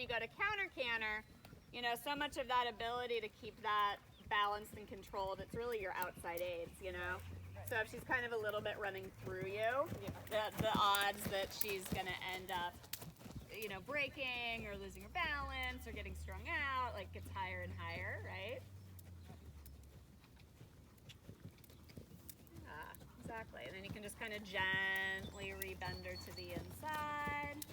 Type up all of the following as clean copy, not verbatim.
you go to counter canter, you know, so much of that ability to keep that balanced and controlled, it's really your outside aids, you know. So if she's kind of a little bit running through you, the odds that she's going to end up, you know, breaking or losing her balance or getting strung out, like, gets higher and higher, right? Exactly. And then you can just kind of gently rebend her to the inside.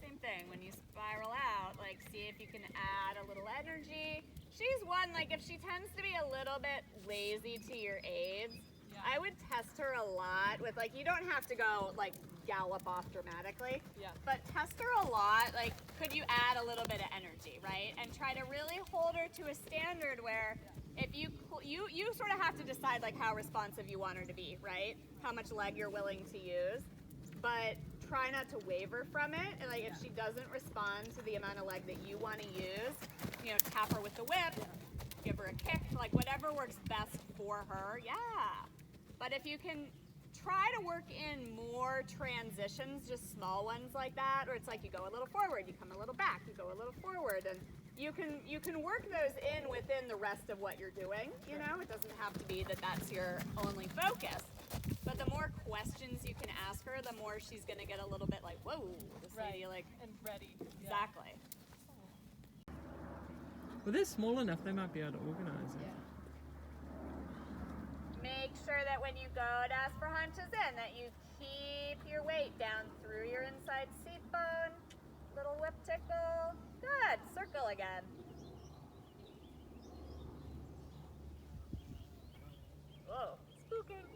Same thing, when you spiral out, like, see if you can add a little energy. She's one, like, if she tends to be a little bit lazy to your aids, I would test her a lot with, like, you don't have to go, like, gallop off dramatically, but test her a lot, like, could you add a little bit of energy, right? And try to really hold her to a standard where if you sort of have to decide, like, how responsive you want her to be, right? How much leg you're willing to use, but try not to waver from it. And, like, if she doesn't respond to the amount of leg that you want to use, you know, tap her with the whip, give her a kick, like, whatever works best for her, But if you can try to work in more transitions, just small ones like that, or it's like you go a little forward, you come a little back, you go a little forward, and you can work those in within the rest of what you're doing, you know? It doesn't have to be that that's your only focus. But the more questions you can ask her, the more she's going to get a little bit like, whoa, this lady, like... And ready. Exactly. Well, they're small enough, they might be able to organize it. Make sure that when you go to ask for hunches in, that you keep your weight down through your inside seat bone. Little whip tickle. Good. Circle again. Whoa. Spooking.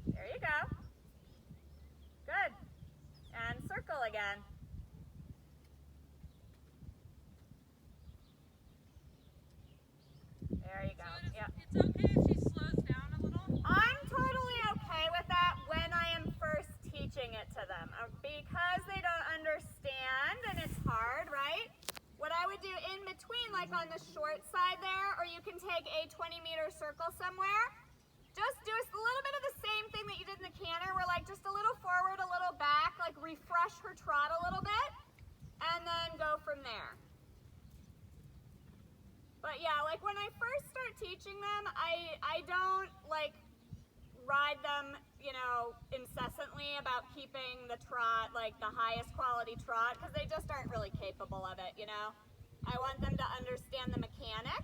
There you go. Good. And circle again. There you go. It's okay if she slows down a little? I'm totally okay with that when I am first teaching it to them. Because they don't understand and it's hard, right? What I would do in between, like on the short side there, or you can take a 20-meter circle somewhere, just do a little bit of the same thing that you did in the canter, where like just a little forward, a little back, like refresh her trot a little bit, and then go from there. But yeah, like when I first start teaching them, I don't like ride them, you know, incessantly about keeping the trot like the highest quality trot, because they just aren't really capable of it, you know. I want them to understand the mechanic,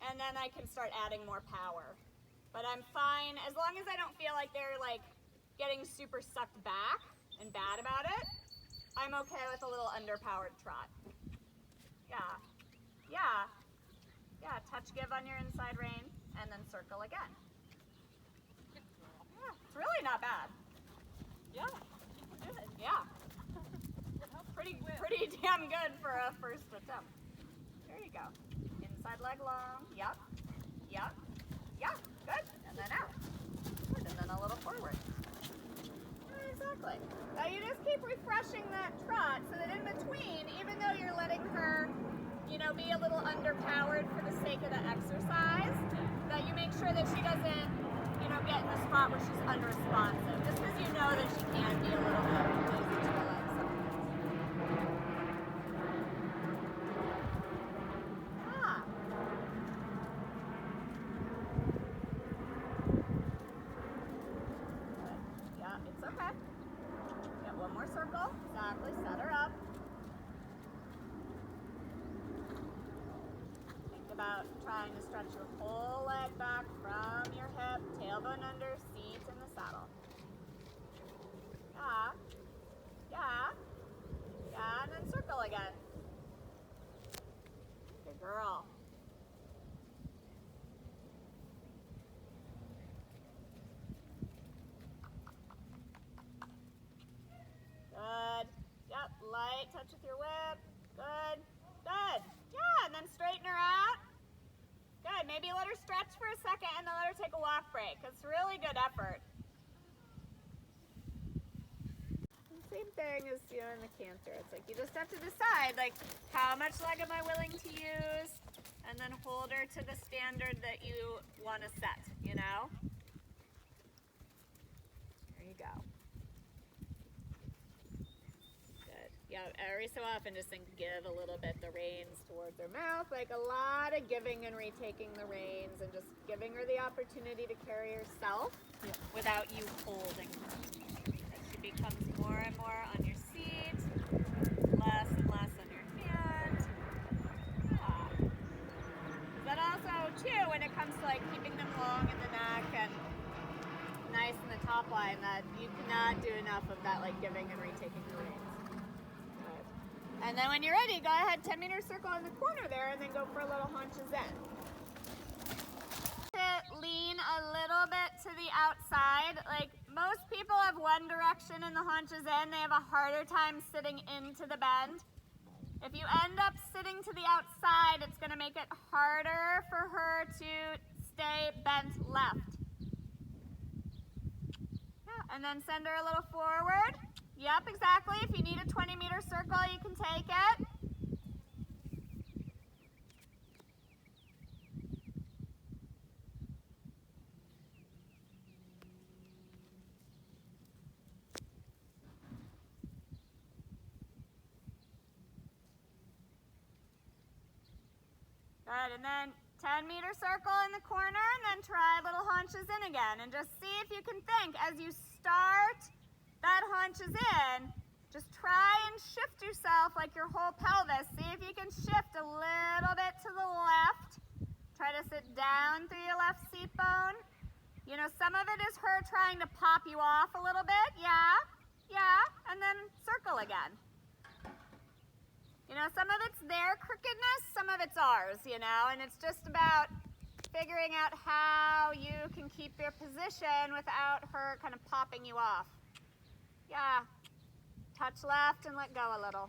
and then I can start adding more power. But I'm fine, as long as I don't feel like they're like getting super sucked back and bad about it, I'm okay with a little underpowered trot. Yeah. Yeah, touch give on your inside rein, and then circle again. Yeah, it's really not bad. Yeah, good. Yeah. Pretty damn good for a first attempt. There you go. Inside leg long. Yep. Good. And then out. Good. And then a little forward. Exactly. Now you just keep refreshing that trot so that in between, even though you're letting her, you know, be a little underpowered for the sake of the exercise, that you make sure that she doesn't, you know, get in the spot where she's unresponsive. Just because you know that she can be a little bit lazy to the legs sometimes. Yeah, it's okay. Get one more circle. Exactly. Set her up. About trying to stretch your whole leg back from your hip, tailbone under, seat in the saddle. Yeah, and then circle again. Good girl. Good. Yep, light touch with your whip. Good. Yeah, and then straighten her out. Good, maybe let her stretch for a second and then let her take a walk break. It's really good effort. And same thing as, you know, in the canter. It's like you just have to decide, like, how much leg am I willing to use? And then hold her to the standard that you want to set, you know? go. Good. Yeah, every so often just think give a little bit the reins towards her mouth, like a lot of giving and retaking the reins and just giving her the opportunity to carry herself without you holding her. As she becomes more and more on your seat, less and less on your hand. Yeah. But also too, when it comes to like keeping them long in the neck and nice in the top line, that you cannot do enough of that like giving and retaking the reins. Good. And then when you're ready, go ahead, 10-meter circle in the corner there and then go for a little haunches in. Lean a little bit to the outside. Like most people have one direction in the haunches in, they have a harder time sitting into the bend. If you end up sitting to the outside, it's going to make it harder for her to stay bent left. Yeah, and then send her a little forward. Yep, exactly. If you need a 20-meter circle, you can take it. Good, and then 10-meter circle in the corner, and then try little haunches in again. And just see if you can think, as you start that haunches in, just try and shift yourself like your whole pelvis. See if you can shift a little bit to the left. Try to sit down through your left seat bone. You know, some of it is her trying to pop you off a little bit. Yeah, and then circle again. You know, some of it's their crookedness, some of it's ours, you know, and it's just about figuring out how you can keep your position without her kind of popping you off. Yeah. Touch left and let go a little.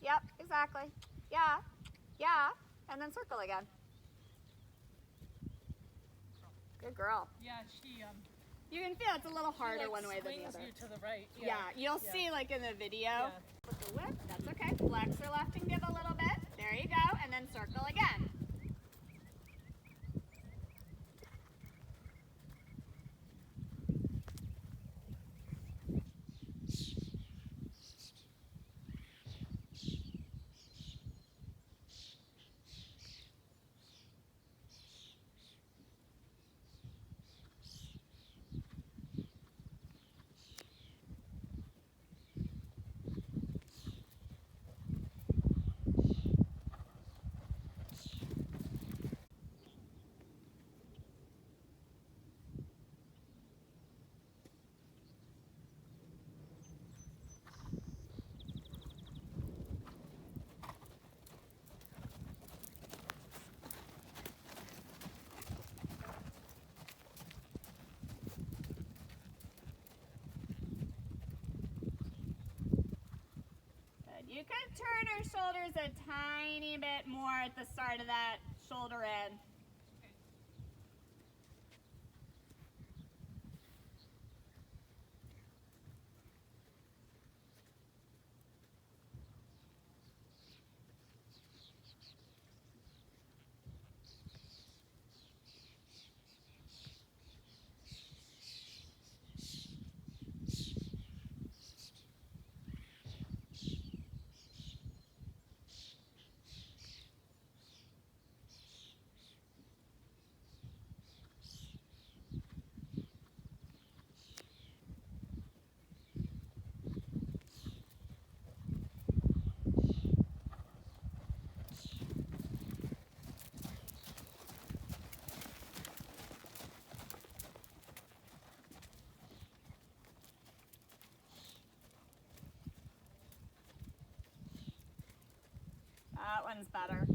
Yep, exactly. Yeah, and then circle again. Good girl. Yeah, she You can feel it's a little harder one way than the swings other. you to the right. Yeah, you'll see like in the video. Yeah. With the whip, that's okay. Flex her left and give a little bit. There you go, and then circle again. You could turn her shoulders a tiny bit more at the start of that shoulder in. That one's better.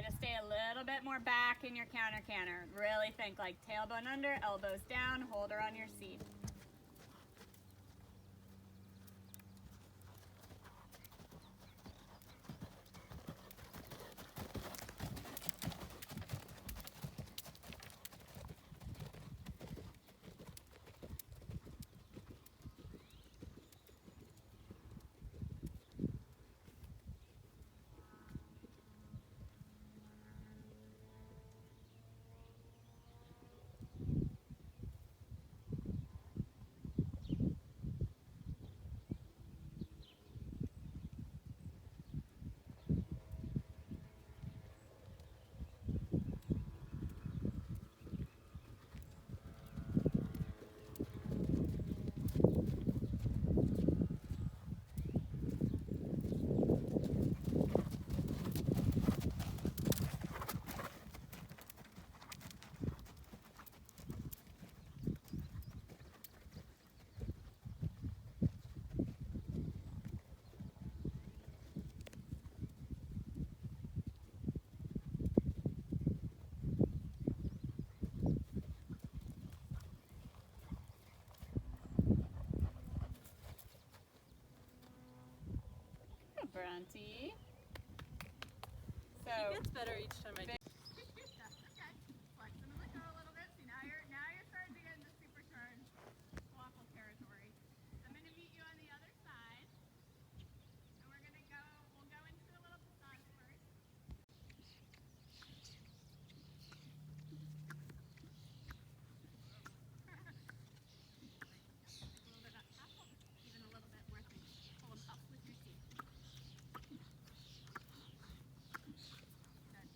Try to stay a little bit more back in your counter canter. Really think like tailbone under, elbows down, hold her on your seat. Bronte. So It gets better each time I do. okay. Flex them and let go a little bit. See, now you're starting to get into super turn waffle territory. I'm gonna meet you on the other side. And we'll go into a little massage first. A little bit up top, even a little bit more thing. Pull them up with your seat. Good.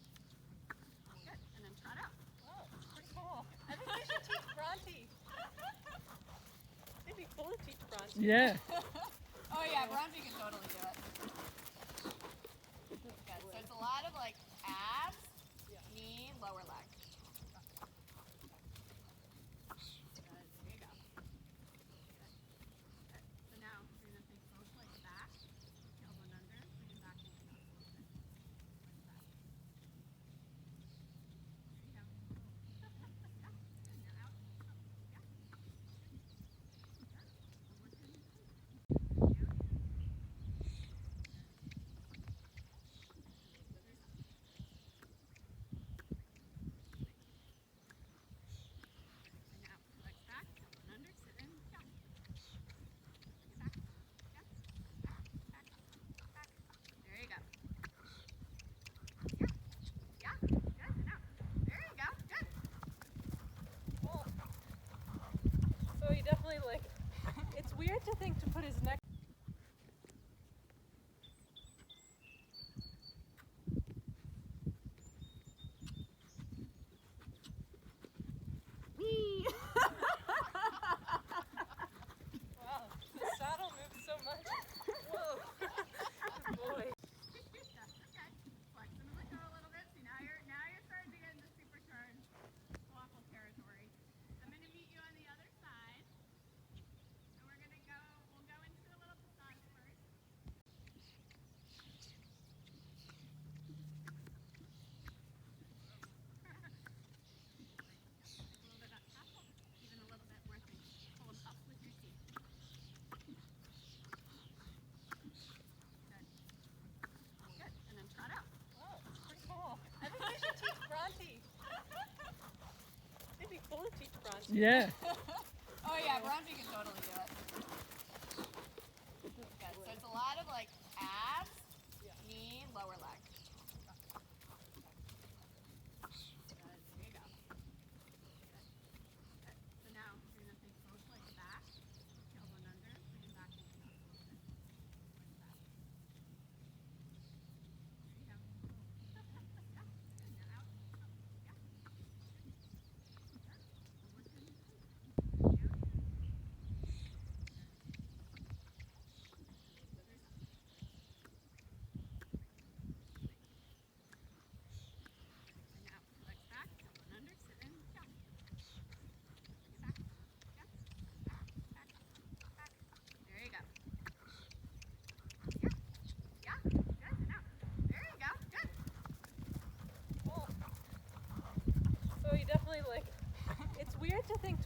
And then trot out. Wow, pretty cool. I think we should teach Bronte. It'd be cool to teach Bronte. Yeah. Oh yeah, Bronte can totally do it. Good. So it's a lot of like abs, knee, lower leg. Good. There you go. Good. Good. So now you're gonna take both legs back, tailbone under, bring it back into us a little bit. Like that. There you go. Yeah. And you're out. Yeah. So he definitely like, it's weird to think to put his neck. Wow, the saddle moves so much. Whoa. Boy. Flex them and let go a little bit. See, now you're starting to get into super turn waffle territory. I'm gonna meet you on the other side. And we'll go into a little massage first. A little bit up top, even a little bit more thing. Pull them up with your seat. Good. Good. And then trot out. Wow, pretty cool. I think we should teach Bronte. It'd be cool to teach Bronte. Yeah. Oh yeah, Bronte can totally do it. Good. So it's a lot of like abs, knee, lower leg. Good. There you go. Good. Good. So now you're gonna take both legs back, tailbone under, bring it back into us a little bit. Like that. There you go. Yeah. And you're out. Yeah. weird to think